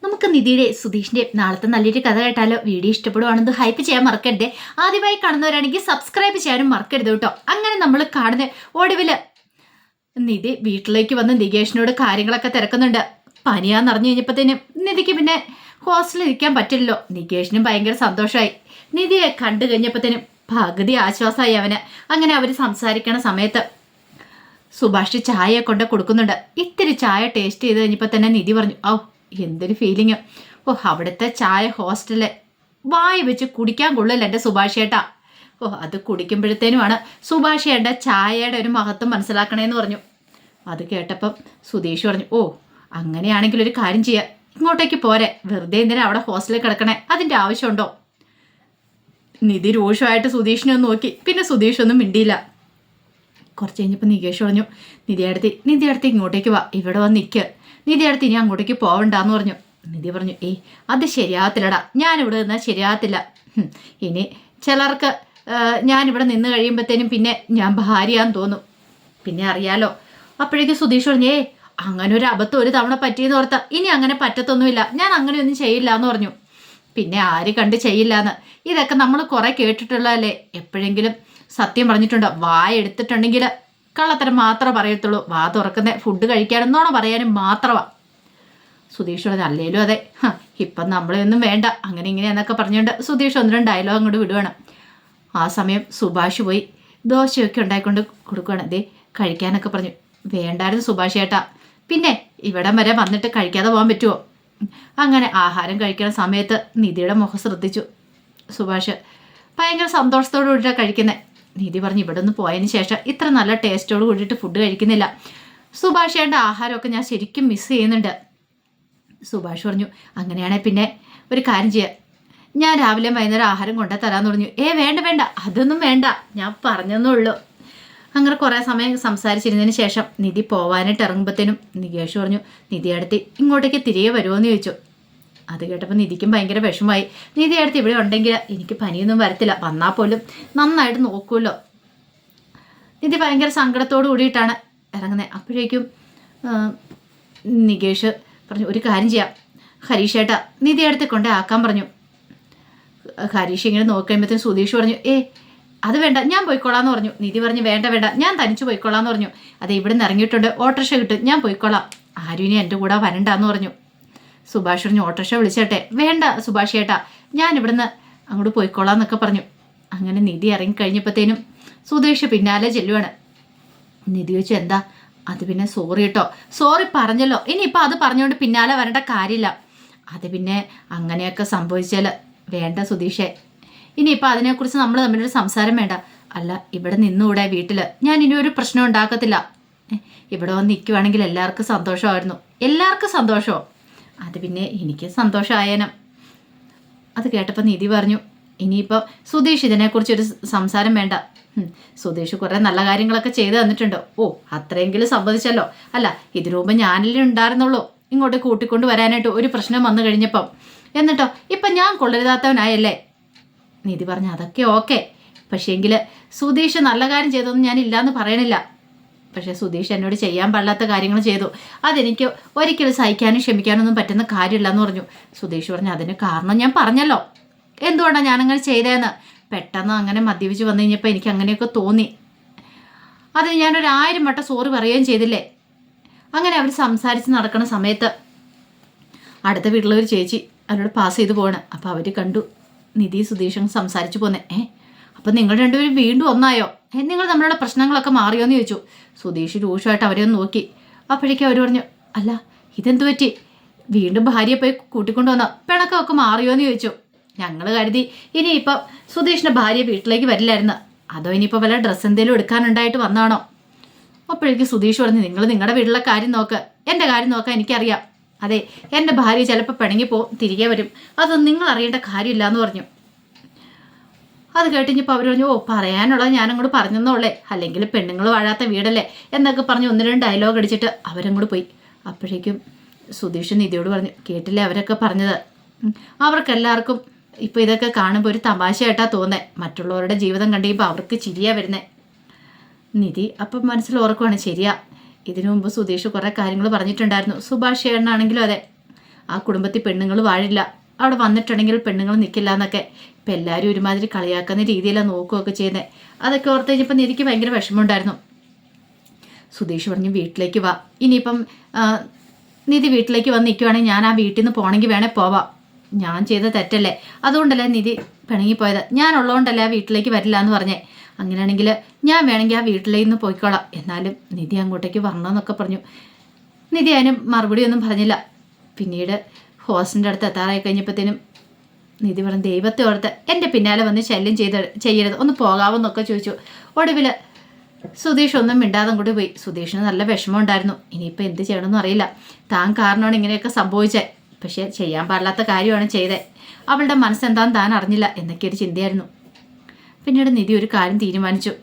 നമുക്ക് നിധിയുടെ സുധീഷിന്റെ നാളത്തെ നല്ലൊരു കഥ കേട്ടാലോ? വീഡിയോ ഇഷ്ടപ്പെടുവാണെന്ന് ഹൈപ്പ് ചെയ്യാൻ മറക്കരുത്. ആദ്യമായി കാണുന്നവരാണെങ്കിൽ സബ്സ്ക്രൈബ് ചെയ്യാനും മറക്കരുത് കേട്ടോ. അങ്ങനെ നമ്മൾ കാണുന്ന ഒടുവില് നിധി വീട്ടിലേക്ക് വന്ന് നികേഷിനോട് കാര്യങ്ങളൊക്കെ തിരക്കുന്നുണ്ട്. പനിയാന്നറിഞ്ഞു കഴിഞ്ഞപ്പോഴത്തേനും നിധിക്ക് പിന്നെ ഹോസ്റ്റലിൽ ഇരിക്കാൻ പറ്റില്ലല്ലോ. നികേഷിനും ഭയങ്കര സന്തോഷമായി. നിധിയെ കണ്ടു കഴിഞ്ഞപ്പോഴത്തേനും പകുതി ആശ്വാസമായി അവന്. അങ്ങനെ അവർ സംസാരിക്കണ സമയത്ത് സുഭാഷ് ചായ കൊണ്ട് കൊടുക്കുന്നുണ്ട്. ഇത്തിരി ചായ ടേസ്റ്റ് ചെയ്ത് കഴിഞ്ഞപ്പോൾ തന്നെ നിധി പറഞ്ഞു, ഓ എന്തൊരു ഫീലിങ്. ഓ അവിടുത്തെ ചായ ഹോസ്റ്റലിൽ വായി വെച്ച് കുടിക്കാൻ കൊള്ളില്ല എൻ്റെ സുഭാഷ് ചേട്ടാ. ഓ അത് കുടിക്കുമ്പോഴത്തേനുമാണ് സുഭാഷ് ചേട്ടൻ്റെ ചായയുടെ ഒരു മഹത്വം മനസ്സിലാക്കണേന്ന് പറഞ്ഞു. അത് കേട്ടപ്പം സുധീഷ് പറഞ്ഞു, ഓ അങ്ങനെയാണെങ്കിൽ ഒരു കാര്യം ചെയ്യുക, ഇങ്ങോട്ടേക്ക് പോരെ, വെറുതെ എന്തിനാ അവിടെ ഹോസ്റ്റലിൽ കിടക്കണേ, അതിൻ്റെ ആവശ്യമുണ്ടോ? നിധി രൂക്ഷമായിട്ട് സുധീഷിനെ ഒന്ന് നോക്കി. പിന്നെ സുധീഷ് ഒന്നും മിണ്ടിയില്ല. കുറച്ച് കഴിഞ്ഞപ്പോൾ നികേഷ് പറഞ്ഞു, നിധിയടുത്ത് ഇങ്ങോട്ടേക്ക് വാ, ഇവിടെ വന്ന് നിൽക്കുക, നിധിയടുത്ത് ഇനി അങ്ങോട്ടേക്ക് പോവണ്ടെന്ന് പറഞ്ഞു. നിധി പറഞ്ഞു, ഏയ് അത് ശരിയാകത്തില്ലടാ, ഞാനിവിടെ നിന്നാൽ ശരിയാകത്തില്ല. ഇനി ചിലർക്ക് ഞാനിവിടെ നിന്ന് കഴിയുമ്പോഴത്തേനും പിന്നെ ഞാൻ ഭാര്യയാന്ന് തോന്നും, പിന്നെ അറിയാലോ. അപ്പോഴേക്കും സുധീഷ് പറഞ്ഞു, അങ്ങനെ ഒരു അബദ്ധം ഒരു തവണ പറ്റിയെന്ന് ഓർത്താ ഇനി അങ്ങനെ പറ്റത്തൊന്നുമില്ല, ഞാൻ അങ്ങനെയൊന്നും ചെയ്യില്ല എന്ന് പറഞ്ഞു. പിന്നെ ആര് കണ്ട് ചെയ്യില്ലാന്ന്, ഇതൊക്കെ നമ്മൾ കുറെ കേട്ടിട്ടുള്ളതല്ലേ. എപ്പോഴെങ്കിലും സത്യം പറഞ്ഞിട്ടുണ്ടോ? വായ എടുത്തിട്ടുണ്ടെങ്കിൽ കള്ളത്തരം മാത്രമേ പറയത്തുള്ളൂ. വാ തുറക്കുന്ന ഫുഡ് കഴിക്കാനെന്നോണം പറയാനും മാത്രമാണ്. സുധീഷ് പറഞ്ഞു, അല്ലേലും അതെ, ഇപ്പം നമ്മളെയൊന്നും വേണ്ട, അങ്ങനെ ഇങ്ങനെയെന്നൊക്കെ പറഞ്ഞുകൊണ്ട് സുധീഷ് ഒന്ന് രണ്ട് ഡയലോഗ് അങ്ങോട്ട് വിടുവാണ്. ആ സമയം സുഭാഷ് പോയി ദോശയൊക്കെ ഉണ്ടായിക്കൊണ്ട് കൊടുക്കുകയാണ്. ദേ കഴിക്കാനൊക്കെ പറഞ്ഞു. വേണ്ടായിരുന്നു സുഭാഷ് ചേട്ടാ, പിന്നെ ഇവിടം വരെ വന്നിട്ട് കഴിക്കാതെ പോകാൻ പറ്റുമോ? അങ്ങനെ ആഹാരം കഴിക്കുന്ന സമയത്ത് നിധിയുടെ മുഖം ശ്രദ്ധിച്ചു സുഭാഷ്. ഭയങ്കര സന്തോഷത്തോടു കൂടിയിട്ടാണ് കഴിക്കുന്നത്. നിധി പറഞ്ഞു, ഇവിടെ നിന്ന് പോയതിന് ശേഷം ഇത്ര നല്ല ടേസ്റ്റോട് കൂടിയിട്ട് ഫുഡ് കഴിക്കുന്നില്ല. സുഭാഷ് ചേട്ടൻ്റെ ആഹാരമൊക്കെ ഞാൻ ശരിക്കും മിസ് ചെയ്യുന്നുണ്ട്. സുഭാഷ് പറഞ്ഞു, അങ്ങനെയാണെങ്കിൽ പിന്നെ ഒരു കാര്യം ചെയ്യാം, ഞാൻ രാവിലെ വൈകുന്നേരം ആഹാരം കൊണ്ടു തരാമെന്ന് പറഞ്ഞു. വേണ്ട വേണ്ട, അതൊന്നും വേണ്ട, ഞാൻ പറഞ്ഞെന്നേ ഉള്ളൂ. അങ്ങനെ കുറേ സമയം സംസാരിച്ചിരുന്നതിന് ശേഷം നിധി പോവാനായിട്ട് ഇറങ്ങുമ്പോഴത്തേനും നികേഷ് പറഞ്ഞു, നിധിയടുത്ത് ഇങ്ങോട്ടേക്ക് തിരികെ വരുമോ എന്ന് ചോദിച്ചു. അത് കേട്ടപ്പോൾ നിധിക്കും ഭയങ്കര വിഷമമായി. നിധിയടുത്ത് ഇവിടെ ഉണ്ടെങ്കിൽ എനിക്ക് പനിയൊന്നും വരത്തില്ല, വന്നാൽ പോലും നന്നായിട്ട് നോക്കുമല്ലോ. നിധി ഭയങ്കര സങ്കടത്തോടു കൂടിയിട്ടാണ് ഇറങ്ങുന്നത്. അപ്പോഴേക്കും നികേഷ് പറഞ്ഞു, ഒരു കാര്യം ചെയ്യാം, ഹരീഷ് ഏട്ടാ നിധിയടുത്ത് കൊണ്ടേ ആക്കാൻ പറഞ്ഞു. ഹരീഷ് ഇങ്ങനെ നോക്കുമ്പോഴത്തേക്കും സുധീഷ് പറഞ്ഞു, അത് വേണ്ട, ഞാൻ പോയിക്കോളാന്ന് പറഞ്ഞു. നിധി പറഞ്ഞു, വേണ്ട വേണ്ട, ഞാൻ തനിച്ച് പോയിക്കോളാന്ന് പറഞ്ഞു. അത് ഇവിടെ നിന്ന് ഇറങ്ങിയിട്ടുണ്ട്, ഓട്ടോറിക്ഷ കിട്ടും, ഞാൻ പോയിക്കോളാം, ആരും ഇനി എൻ്റെ കൂടെ വരണ്ടാന്ന് പറഞ്ഞു. സുഭാഷ് പറഞ്ഞു, ഓട്ടോറിക്ഷ വിളിച്ചേട്ടെ? വേണ്ട സുഭാഷ് ചേട്ടാ, ഞാൻ ഇവിടുന്ന് അങ്ങോട്ട് പോയിക്കോളാന്നൊക്കെ പറഞ്ഞു. അങ്ങനെ നിധി ഇറങ്ങിക്കഴിഞ്ഞപ്പോഴത്തേനും സുധീഷ് പിന്നാലെ ചെല്ലുവാണ്. നിധി ചോദിച്ചു, എന്താ? അത് പിന്നെ സോറി കേട്ടോ, സോറി പറഞ്ഞല്ലോ, ഇനിയിപ്പോൾ അത് പറഞ്ഞുകൊണ്ട് പിന്നാലെ വരേണ്ട കാര്യമില്ല. അത് പിന്നെ അങ്ങനെയൊക്കെ സംഭവിച്ചാൽ വേണ്ട സുധീഷേ, ഇനിയിപ്പോൾ അതിനെക്കുറിച്ച് നമ്മൾ തമ്മിലൊരു സംസാരം വേണ്ട. അല്ല ഇവിടെ നിന്നുകൂടെ വീട്ടിൽ, ഞാൻ ഇനി ഒരു പ്രശ്നം ഉണ്ടാക്കത്തില്ല. ഇവിടെ വന്ന് നിൽക്കുവാണെങ്കിൽ എല്ലാവർക്കും സന്തോഷമായിരുന്നു, എല്ലാവർക്കും സന്തോഷമോ? അത് പിന്നെ എനിക്ക് സന്തോഷമായേനം. അത് കേട്ടപ്പോൾ നിധി പറഞ്ഞു, ഇനിയിപ്പോൾ സുധീഷ് ഇതിനെക്കുറിച്ചൊരു സംസാരം വേണ്ട. സുധീഷ് കുറേ നല്ല കാര്യങ്ങളൊക്കെ ചെയ്തു തന്നിട്ടുണ്ടോ? ഓ അത്രയെങ്കിലും സമ്മതിച്ചല്ലോ. അല്ല ഇതിനു മുമ്പ് ഞാനല്ലേ ഉണ്ടായിരുന്നുള്ളൂ ഇങ്ങോട്ട് കൂട്ടിക്കൊണ്ട് വരാനായിട്ട് ഒരു പ്രശ്നം വന്നു കഴിഞ്ഞപ്പം. എന്നിട്ടോ ഇപ്പം ഞാൻ കൊള്ളരുതാത്തവനായല്ലേ? നിധി പറഞ്ഞു, അതൊക്കെ ഓക്കെ, പക്ഷേങ്കിൽ സുധീഷ് നല്ല കാര്യം ചെയ്തൊന്നും ഞാൻ ഇല്ലയെന്ന് പറയണില്ല. പക്ഷേ സുധീഷ് എന്നോട് ചെയ്യാൻ പാടില്ലാത്ത കാര്യങ്ങൾ ചെയ്തു, അതെനിക്ക് ഒരിക്കലും സഹിക്കാനും ക്ഷമിക്കാനൊന്നും പറ്റുന്ന കാര്യമില്ലെന്ന് പറഞ്ഞു. സുധീഷ് പറഞ്ഞു, അതിന് കാരണം ഞാൻ പറഞ്ഞല്ലോ, എന്തുകൊണ്ടാണ് ഞാനങ്ങനെ ചെയ്തതെന്ന്. പെട്ടെന്ന് അങ്ങനെ മദ്യപിച്ച് വന്നു കഴിഞ്ഞപ്പോൾ എനിക്ക് അങ്ങനെയൊക്കെ തോന്നി, അതിന് ഞാനൊരു 1000 വട്ടം സോറി പറയുകയും ചെയ്തില്ലേ. അങ്ങനെ അവർ സംസാരിച്ച് നടക്കുന്ന സമയത്ത് അടുത്ത വീട്ടിലൊരു ചേച്ചി അവരോട് പാസ് ചെയ്ത് പോവാണ്. അപ്പോൾ അവർ കണ്ടു നിധി സുധീഷും സംസാരിച്ചു പോന്നെ. അപ്പം നിങ്ങൾ രണ്ടുപേരും വീണ്ടും ഒന്നായോ? നിങ്ങൾ തമ്മിലുള്ള പ്രശ്നങ്ങളൊക്കെ മാറിയോ എന്ന് ചോദിച്ചു. സുധീഷ് രൂക്ഷമായിട്ട് അവരെ ഒന്ന് നോക്കി. അപ്പോഴേക്കും അവർ പറഞ്ഞു, അല്ല ഇതെന്തു പറ്റി, വീണ്ടും ഭാര്യയെ പോയി കൂട്ടിക്കൊണ്ടു വന്നോ, പിണക്കമൊക്കെ മാറിയോ എന്ന് ചോദിച്ചു. ഞങ്ങൾ കരുതി ഇനിയിപ്പം സുധീഷിൻ്റെ ഭാര്യ വീട്ടിലേക്ക് വരില്ലായിരുന്നു, അതോ ഇനിയിപ്പോൾ വല്ല ഡ്രസ്സ് എന്തെങ്കിലും എടുക്കാനുണ്ടായിട്ട് വന്നാണോ? അപ്പോഴേക്കും സുധീഷ് പറഞ്ഞു, നിങ്ങൾ നിങ്ങളുടെ വീട്ടിലെ കാര്യം നോക്ക്, എൻ്റെ കാര്യം നോക്കാൻ എനിക്കറിയാം. അതെ എൻ്റെ ഭാര്യ ചിലപ്പോൾ പിണങ്ങി പോവും, തിരികെ വരും, അതൊന്നും നിങ്ങൾ അറിയേണ്ട കാര്യമില്ല എന്ന് പറഞ്ഞു. അത് കേട്ടിഞ്ഞപ്പോൾ അവർ പറഞ്ഞു, ഓ പറയാനുള്ളത് ഞാനങ്ങോട്ട് പറഞ്ഞെന്നുള്ളേ, അല്ലെങ്കിൽ പെണ്ണുങ്ങൾ വാഴാത്ത വീടല്ലേ എന്നൊക്കെ പറഞ്ഞ് 1-2 ഡയലോഗ് അടിച്ചിട്ട് അവരങ്ങോട്ട് പോയി. അപ്പോഴേക്കും സുധീഷ് നിധിയോട് പറഞ്ഞു, കേട്ടില്ലേ അവരൊക്കെ പറഞ്ഞത്, അവർക്കെല്ലാവർക്കും ഇപ്പോൾ ഇതൊക്കെ കാണുമ്പോൾ ഒരു തമാശയായിട്ടാണ് തോന്നുന്നത്, മറ്റുള്ളവരുടെ ജീവിതം കണ്ടുകഴിയുമ്പോൾ അവർക്ക് ചിരിയാ വരുന്നത്. നിധി അപ്പം മനസ്സിൽ ഓർക്കുവാണ്, ശരിയാ, ഇതിനു മുമ്പ് സുധീഷ് കുറേ കാര്യങ്ങൾ പറഞ്ഞിട്ടുണ്ടായിരുന്നു, സുഭാഷ് ചേട്ടനാണെങ്കിലും അതെ. ആ കുടുംബത്തിൽ പെണ്ണുങ്ങൾ വാഴില്ല, അവിടെ വന്നിട്ടുണ്ടെങ്കിൽ പെണ്ണുങ്ങൾ നിൽക്കില്ല എന്നൊക്കെ ഇപ്പം എല്ലാവരും ഒരുമാതിരി കളിയാക്കുന്ന രീതിയിലാണ് നോക്കുകയൊക്കെ ചെയ്യുന്നത്. അതൊക്കെ ഓർത്ത് കഴിഞ്ഞപ്പോൾ നിധിക്ക് ഭയങ്കര വിഷമമുണ്ടായിരുന്നു. സുധീഷ് പറഞ്ഞു വീട്ടിലേക്ക് വാ, ഇനിയിപ്പം നിധി വീട്ടിലേക്ക് വന്ന് നിൽക്കുവാണെങ്കിൽ ഞാൻ ആ വീട്ടിൽ നിന്ന് പോകണമെങ്കിൽ വേണേൽ പോവാം, ഞാൻ ചെയ്ത തെറ്റല്ലേ, അതുകൊണ്ടല്ലേ നിധി പിണങ്ങിപ്പോയത്, ഞാനുള്ളതുകൊണ്ടല്ലേ ആ വീട്ടിലേക്ക് വരില്ല എന്ന് പറഞ്ഞേ, അങ്ങനെയാണെങ്കിൽ ഞാൻ വേണമെങ്കിൽ ആ വീട്ടിലേക്ക് നിന്ന് പോയിക്കോളാം, എന്നാലും നിധി അങ്ങോട്ടേക്ക് വരണമെന്നൊക്കെ പറഞ്ഞു. നിധി അതിന് മറുപടിയൊന്നും പറഞ്ഞില്ല. പിന്നീട് ഹോസ്റ്റലിൻ്റെ അടുത്ത് എത്താറായി കഴിഞ്ഞപ്പോഴത്തേനും നിധി പറഞ്ഞു ദൈവത്തെ ഓർത്ത് എൻ്റെ പിന്നാലെ വന്ന് ശല്യം ചെയ്യരുത്, ഒന്ന് പോകാമെന്നൊക്കെ ചോദിച്ചു. ഒടുവിൽ സുധീഷ് ഒന്നും മിണ്ടാതെ കൂടി പോയി. സുധീഷിന് നല്ല വിഷമം ഉണ്ടായിരുന്നു. ഇനിയിപ്പോൾ എന്ത് ചെയ്യണമെന്ന് അറിയില്ല, താൻ കാരണമാണ് ഇങ്ങനെയൊക്കെ സംഭവിച്ചത്, പക്ഷേ ചെയ്യാൻ പാടില്ലാത്ത കാര്യമാണ് ചെയ്തത്, അവളുടെ മനസ്സെന്താന്ന് താൻ അറിഞ്ഞില്ല എന്നൊക്കെ ഒരു ചിന്തയായിരുന്നു. പിന്നീട് നിധി ഒരു കാര്യം തീരുമാനിച്ചു,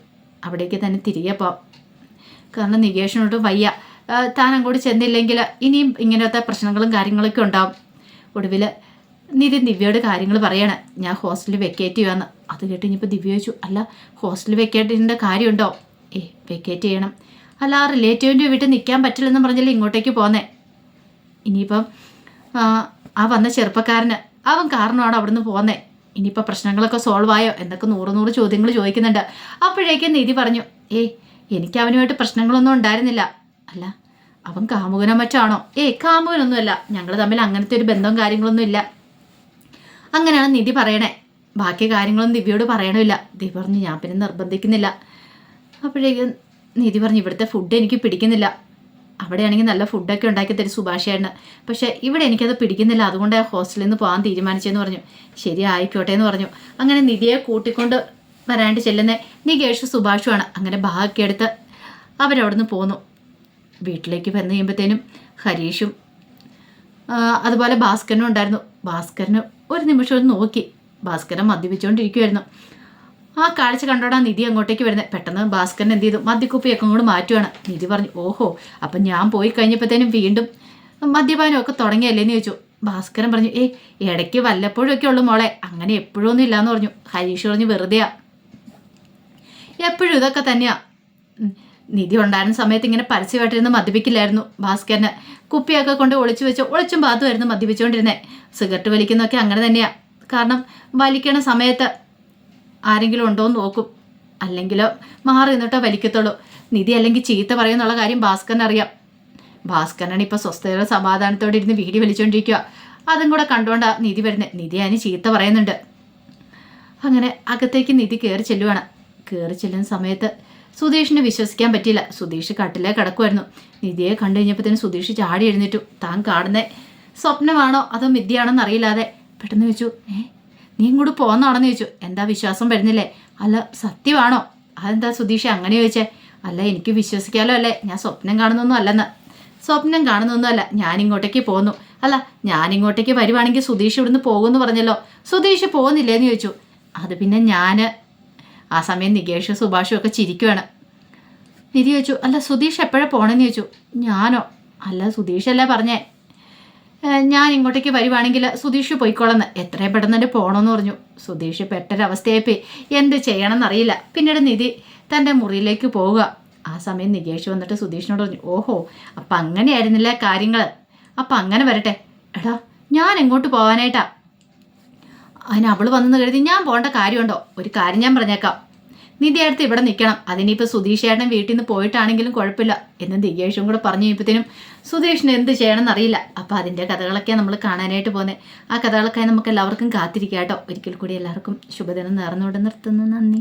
അവിടേക്ക് തന്നെ തിരികെ പോവാം. കാരണം നികേഷിനോട്ട് വയ്യ, താൻ അങ്ങോട്ട് ചെന്നില്ലെങ്കിൽ ഇനിയും ഇങ്ങനത്തെ പ്രശ്നങ്ങളും കാര്യങ്ങളൊക്കെ ഉണ്ടാവും. ഒടുവിൽ നിധി ദിവ്യയോട് കാര്യങ്ങൾ പറയാണ്, ഞാൻ ഹോസ്റ്റലിൽ വെക്കേറ്റ് ചെയ്യുവാന്ന്. അത് കേട്ട് ഇനിയിപ്പോൾ ദിവ്യ ചോദിച്ചു, അല്ല ഹോസ്റ്റലിൽ വെക്കേറ്റ് ചെയ്യേണ്ട കാര്യമുണ്ടോ? വെക്കേറ്റ് ചെയ്യണം, അല്ല ആ റിലേറ്റീവിൻ്റെ വീട്ടിൽ നിൽക്കാൻ പറ്റില്ലെന്ന് പറഞ്ഞാൽ ഇങ്ങോട്ടേക്ക് പോന്നേ. ഇനിയിപ്പം ആ വന്ന ചെറുപ്പക്കാരന് അവൻ കാരണമാണ് അവിടുന്ന് പോന്നേ, ഇനിയിപ്പോൾ പ്രശ്നങ്ങളൊക്കെ സോൾവ് ആയോ എന്നൊക്കെ 100 ചോദ്യങ്ങൾ ചോദിക്കുന്നുണ്ട്. അപ്പോഴേക്കും നിധി പറഞ്ഞു എനിക്ക് അവനുമായിട്ട് പ്രശ്നങ്ങളൊന്നും ഉണ്ടായിരുന്നില്ല. അല്ല അവൻ കാമുകനോ മറ്റാണോ? കാമുകനൊന്നുമല്ല, ഞങ്ങൾ തമ്മിൽ അങ്ങനത്തെ ഒരു ബന്ധവും കാര്യങ്ങളൊന്നും ഇല്ല. അങ്ങനെയാണ് നിധി പറയണേ. ബാക്കി കാര്യങ്ങളൊന്നും ദിവ്യയോട് പറയണമില്ല. ദിവ്യ പറഞ്ഞു ഞാൻ പിന്നെ നിർബന്ധിക്കുന്നില്ല. അപ്പോഴേക്കും നിധി പറഞ്ഞു ഇവിടുത്തെ ഫുഡ് എനിക്ക് പിടിക്കുന്നില്ല, അവിടെയാണെങ്കിൽ നല്ല ഫുഡൊക്കെ ഉണ്ടാക്കി തരും സുഭാഷേട്ടന്, പക്ഷേ ഇവിടെ എനിക്കത് പിടിക്കുന്നില്ല, അതുകൊണ്ട് ഹോസ്റ്റലിൽ നിന്ന് പോകാൻ തീരുമാനിച്ചെന്ന് പറഞ്ഞു. ശരി ആയിക്കോട്ടെ എന്ന് പറഞ്ഞു. അങ്ങനെ നിധിയെ കൂട്ടിക്കൊണ്ട് വരാണ്ട് ചെല്ലുന്ന നികേഷ് സുഭാഷുമാണ്. അങ്ങനെ ബാഗൊക്കെ എടുത്ത് അവരവിടുന്ന് പോന്നു. വീട്ടിലേക്ക് വന്നു കഴിയുമ്പോഴത്തേനും ഹരീഷും അതുപോലെ ഭാസ്കരനും ഉണ്ടായിരുന്നു. ഭാസ്കരന് ഒരു നിമിഷം ഒന്ന് നോക്കി, ഭാസ്കരൻ മദ്യപിച്ചുകൊണ്ടിരിക്കുമായിരുന്നു. ആ കാഴ്ച കണ്ടോടാ നിധി അങ്ങോട്ടേക്ക് വരുന്നത്. പെട്ടെന്ന് ഭാസ്കരൻ എന്ത് ചെയ്തു, മദ്യക്കുപ്പിയൊക്കെ അങ്ങോട്ട് മാറ്റുവാണ്. നിധി പറഞ്ഞു ഓഹോ അപ്പം ഞാൻ പോയി കഴിഞ്ഞപ്പോഴത്തേനും വീണ്ടും മദ്യപാനമൊക്കെ തുടങ്ങിയല്ലേന്ന് ചോദിച്ചു. ഭാസ്കരൻ പറഞ്ഞു ഇടയ്ക്ക് വല്ലപ്പോഴും ഒക്കെ ഉള്ളു മോളെ, അങ്ങനെ എപ്പോഴും ഒന്നും ഇല്ലയെന്ന് പറഞ്ഞു. ഹരീഷ് പറഞ്ഞു വെറുതെയാ, എപ്പോഴും ഇതൊക്കെ തന്നെയാ. നിധി ഉണ്ടായിരുന്ന സമയത്ത് ഇങ്ങനെ പരസ്യമായിട്ടിരുന്ന് മദ്യപിക്കില്ലായിരുന്നു ഭാസ്കരന്. കുപ്പിയൊക്കെ കൊണ്ട് ഒളിച്ചും പാത്തുമായിരുന്നു മദ്യപിച്ചുകൊണ്ടിരുന്നേ. സിഗരറ്റ് വലിക്കുന്നതൊക്കെ അങ്ങനെ തന്നെയാ. കാരണം വലിക്കണ സമയത്ത് ആരെങ്കിലും ഉണ്ടോ എന്ന് നോക്കും, അല്ലെങ്കിലോ മാറി നിന്നിട്ടോ വലിക്കത്തുള്ളൂ. നിധി അല്ലെങ്കിൽ ചീത്ത പറയുന്നുള്ള കാര്യം ഭാസ്കരൻ അറിയാം. ഭാസ്കരനാണ് ഇപ്പോൾ സ്വസ്ഥതയുടെ സമാധാനത്തോടെ ഇരുന്ന് വീടി വലിച്ചുകൊണ്ടിരിക്കുക. അതും കൂടെ കണ്ടുകൊണ്ടാ നിധി വരുന്നത്. നിധി അതിന് ചീത്ത പറയുന്നുണ്ട്. അങ്ങനെ അകത്തേക്ക് നിധി കയറി ചെല്ലുവാണ്. കയറി ചെല്ലുന്ന സമയത്ത് സുധീഷിനെ വിശ്വസിക്കാൻ പറ്റിയില്ല. സുധീഷ് കട്ടിലേ കിടക്കുമായിരുന്നു. നിധിയെ കണ്ടു കഴിഞ്ഞപ്പോഴത്തേന് സുധീഷ് ചാടി എഴുന്നേറ്റു. താൻ കാണുന്നത് സ്വപ്നമാണോ അതോ മിഥ്യയാണോന്ന് അറിയില്ലാതെ പെട്ടെന്ന് ചോദിച്ചു നീ ഇങ്ങോട്ട് പോകുന്നതാണെന്ന് ചോദിച്ചു. എന്താ വിശ്വാസം വരുന്നില്ലേ? അല്ല സത്യമാണോ? അതെന്താ സുധീഷ് അങ്ങനെ ചോദിച്ചേ? അല്ല എനിക്ക് വിശ്വസിക്കാലോ അല്ലേ, ഞാൻ സ്വപ്നം കാണുന്നൊന്നും അല്ലെന്ന്. സ്വപ്നം കാണുന്നൊന്നും അല്ല, ഞാനിങ്ങോട്ടേക്ക് പോന്നു. അല്ല ഞാനിങ്ങോട്ടേക്ക് വരുവാണെങ്കിൽ സുധീഷ് ഇവിടുന്ന് പോകുമെന്ന് പറഞ്ഞല്ലോ, സുധീഷ് പോകുന്നില്ലേന്ന് ചോദിച്ചു. അത് പിന്നെ ഞാൻ ആ സമയം നികേഷ് സുഭാഷും ഒക്കെ ചിരിക്കുവാണ്. നിധി ചോദിച്ചു അല്ല സുധീഷ് എപ്പോഴാണ് പോകണമെന്ന് ചോദിച്ചു. ഞാനോ? അല്ല സുധീഷല്ലേ പറഞ്ഞേ ഞാൻ ഇങ്ങോട്ടേക്ക് വരുവാണെങ്കിൽ സുധീഷ് പോയിക്കോളെന്ന്, എത്രയും പെട്ടെന്ന് തന്നെ പോകണമെന്ന് പറഞ്ഞു. സുധീഷ് പെട്ടൊരവസ്ഥയായിപ്പോയി, എന്ത് ചെയ്യണമെന്നറിയില്ല. പിന്നീട് നിധി തൻ്റെ മുറിയിലേക്ക് പോവുക. ആ സമയം നികേഷ് വന്നിട്ട് സുധീഷിനോട് പറഞ്ഞു ഓഹോ അപ്പം അങ്ങനെയായിരുന്നില്ലേ കാര്യങ്ങൾ, അപ്പം അങ്ങനെ വരട്ടെ. എടാ ഞാൻ എങ്ങോട്ട് പോകാനായിട്ടാ? അതിന് അവൾ വന്നെന്ന് കരുതി ഞാൻ പോകേണ്ട കാര്യമുണ്ടോ? ഒരു കാര്യം ഞാൻ പറഞ്ഞേക്കാം, നിധി അടുത്ത് ഇവിടെ നിൽക്കണം, അതിനിപ്പോൾ സുധീഷേട്ടൻ വീട്ടിൽ നിന്ന് പോയിട്ടാണെങ്കിലും കുഴപ്പമില്ല എന്ന് നികേഷും കൂടെ പറഞ്ഞു കഴിയുമ്പോഴത്തേനും സുധീഷിന് എന്ത് ചെയ്യണമെന്ന് അറിയില്ല. അപ്പോൾ അതിൻ്റെ കഥകളൊക്കെയാണ് നമ്മൾ കാണാനായിട്ട് പോകുന്നത്. ആ കഥകളൊക്കെ നമുക്ക് എല്ലാവർക്കും കാത്തിരിക്കാം കേട്ടോ. ഒരിക്കൽ കൂടി എല്ലാവർക്കും ശുഭദിനം നേർന്നുകൊണ്ട് നിർത്തുന്നു. നന്ദി.